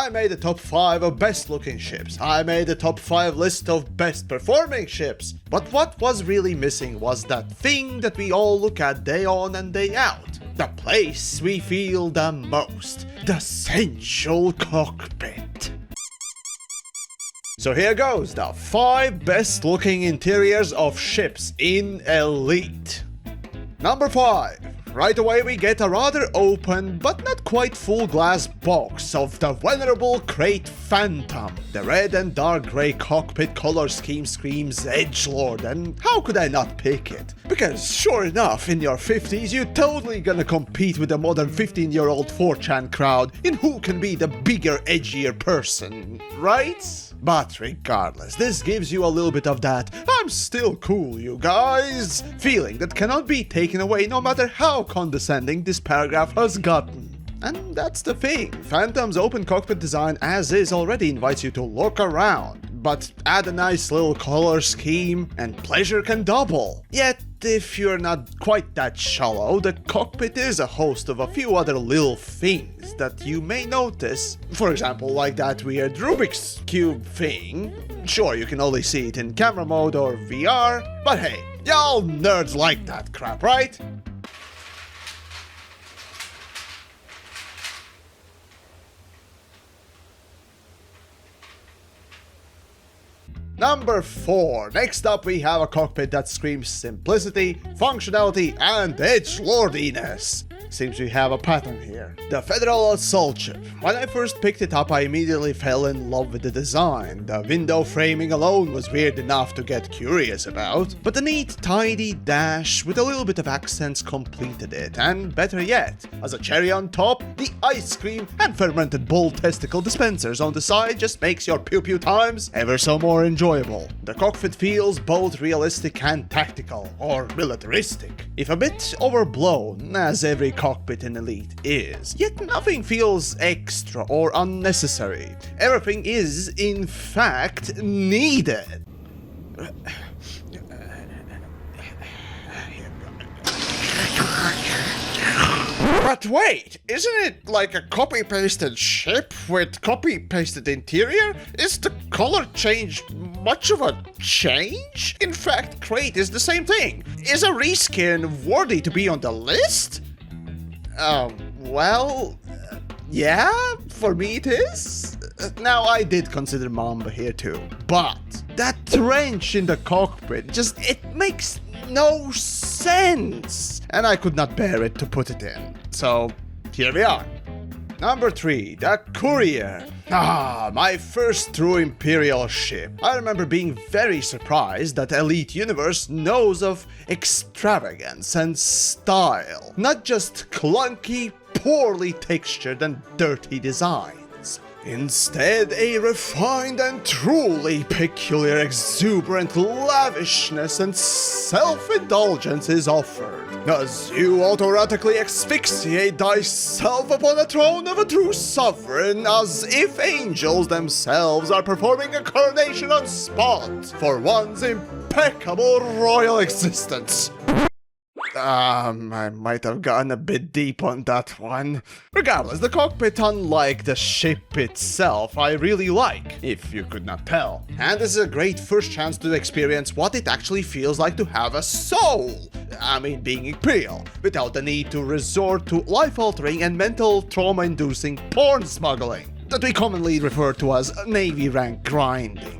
I made a top 5 of best looking ships. I made a top 5 list of best performing ships. But what was really missing was that thing that we all look at day on and day out. The place we feel the most. The central cockpit. So here goes the 5 best looking interiors of ships in Elite. Number 5. Right away we get a rather open but not quite full glass box of the venerable Crate Phantom. The red and dark grey cockpit color scheme screams edgelord, and how could I not pick it? Because sure enough, in your 50s you're totally gonna compete with the modern 15-year-old 4chan crowd in who can be the bigger, edgier person, right? But regardless, this gives you a little bit of that "I'm still cool, you guys" feeling that cannot be taken away no matter how condescending this paragraph has gotten. And that's the thing, Phantom's open cockpit design as is already invites you to look around, but add a nice little color scheme and pleasure can double. Yet, if you're not quite that shallow, the cockpit is a host of a few other little things that you may notice. For example, like that weird Rubik's Cube thing. Sure, you can only see it in camera mode or VR, but hey, y'all nerds like that crap, right? Number 4. Next up we have a cockpit that screams simplicity, functionality, and edgelordiness. Seems we have a pattern here. The Federal Assault Ship. When I first picked it up, I immediately fell in love with the design. The window framing alone was weird enough to get curious about, but the neat, tidy dash with a little bit of accents completed it, and better yet, as a cherry on top, the ice cream and fermented bull testicle dispensers on the side just makes your pew-pew times ever so more enjoyable. The cockpit feels both realistic and tactical, or militaristic, if a bit overblown, as every cockpit in Elite is. Yet nothing feels extra or unnecessary. Everything is, in fact, needed. But wait, isn't it like a copy-pasted ship with copy-pasted interior? Is the color change much of a change? In fact, Crate is the same thing. Is a reskin worthy to be on the list? Yeah, for me it is. Now, I did consider Mamba here too, but that trench in the cockpit it makes no sense, and I could not bear it to put it in. So, here we are. Number 3, the Courier. My first true Imperial ship. I remember being very surprised that Elite Universe knows of extravagance and style, not just clunky, poorly textured and dirty designs. Instead, a refined and truly peculiar exuberant lavishness and self-indulgence is offered, as you automatically asphyxiate thyself upon the throne of a true sovereign, as if angels themselves are performing a coronation on spot for one's impeccable royal existence. I might have gone a bit deep on that one. Regardless, the cockpit, unlike the ship itself, I really like, if you could not tell. And this is a great first chance to experience what it actually feels like to have a soul. I mean, being Imperial, without the need to resort to life-altering and mental trauma-inducing porn smuggling, that we commonly refer to as Navy rank grinding.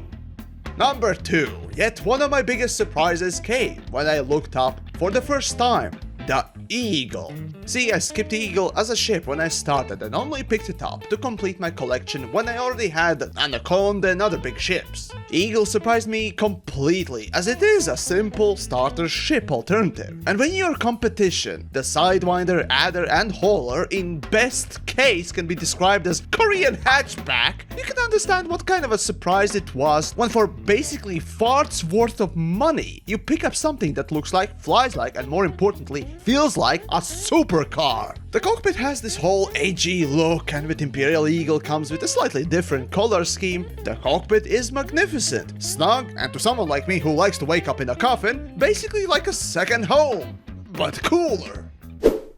Number 2. Yet one of my biggest surprises came when I looked up for the first time the Eagle. See, I skipped Eagle as a ship when I started and only picked it up to complete my collection when I already had Anaconda and other big ships. Eagle surprised me completely, as it is a simple starter ship alternative. And when your competition, the Sidewinder, Adder and Hauler, in best case can be described as Korean hatchback, you can understand what kind of a surprise it was when for basically farts worth of money, you pick up something that looks like, flies like, and more importantly, feels like a supercar. The cockpit has this whole edgy look, and with Imperial Eagle comes with a slightly different color scheme. The cockpit is magnificent, snug, and to someone like me who likes to wake up in a coffin, basically like a second home, but cooler.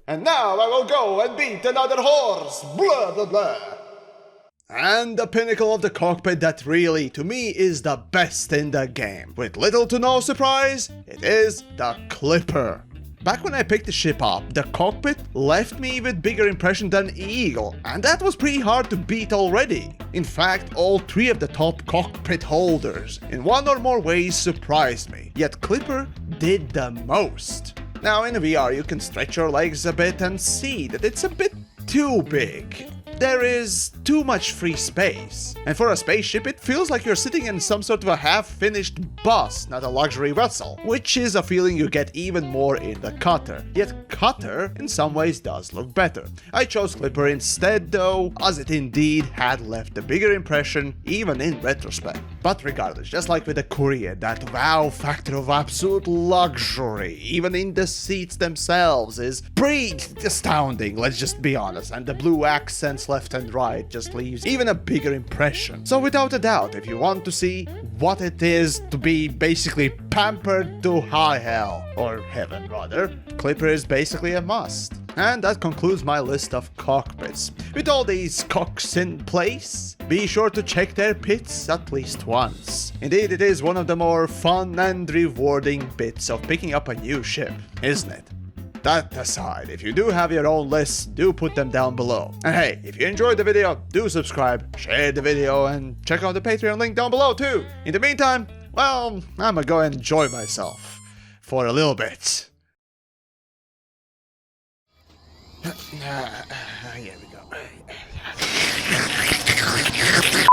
And now I will go and beat another horse, blah blah blah. And the pinnacle of the cockpit that really, to me, is the best in the game. With little to no surprise, it is the Clipper. Back when I picked the ship up, the cockpit left me with bigger impression than Eagle, and that was pretty hard to beat already. In fact, all three of the top cockpit holders in one or more ways surprised me, yet Clipper did the most. Now in VR you can stretch your legs a bit and see that it's a bit too big. There is too much free space, and for a spaceship it feels like you're sitting in some sort of a half-finished bus, not a luxury vessel, which is a feeling you get even more in the Cutter. Yet Cutter in some ways does look better. I chose Clipper instead though, as it indeed had left a bigger impression even in retrospect. But regardless, just like with the Courier, that wow factor of absolute luxury, even in the seats themselves, is pretty astounding, let's just be honest, and the blue accents left and right just leaves even a bigger impression. So without a doubt, if you want to see what it is to be basically pampered to high hell, or heaven rather, Clipper is basically a must. And that concludes my list of cockpits. With all these cocks in place, be sure to check their pits at least once. Indeed, it is one of the more fun and rewarding bits of picking up a new ship, isn't it? That aside, if you do have your own lists, do put them down below. And hey, if you enjoyed the video, do subscribe, share the video, and check out the Patreon link down below too. In the meantime, well, I'ma go enjoy myself for a little bit. Here we go.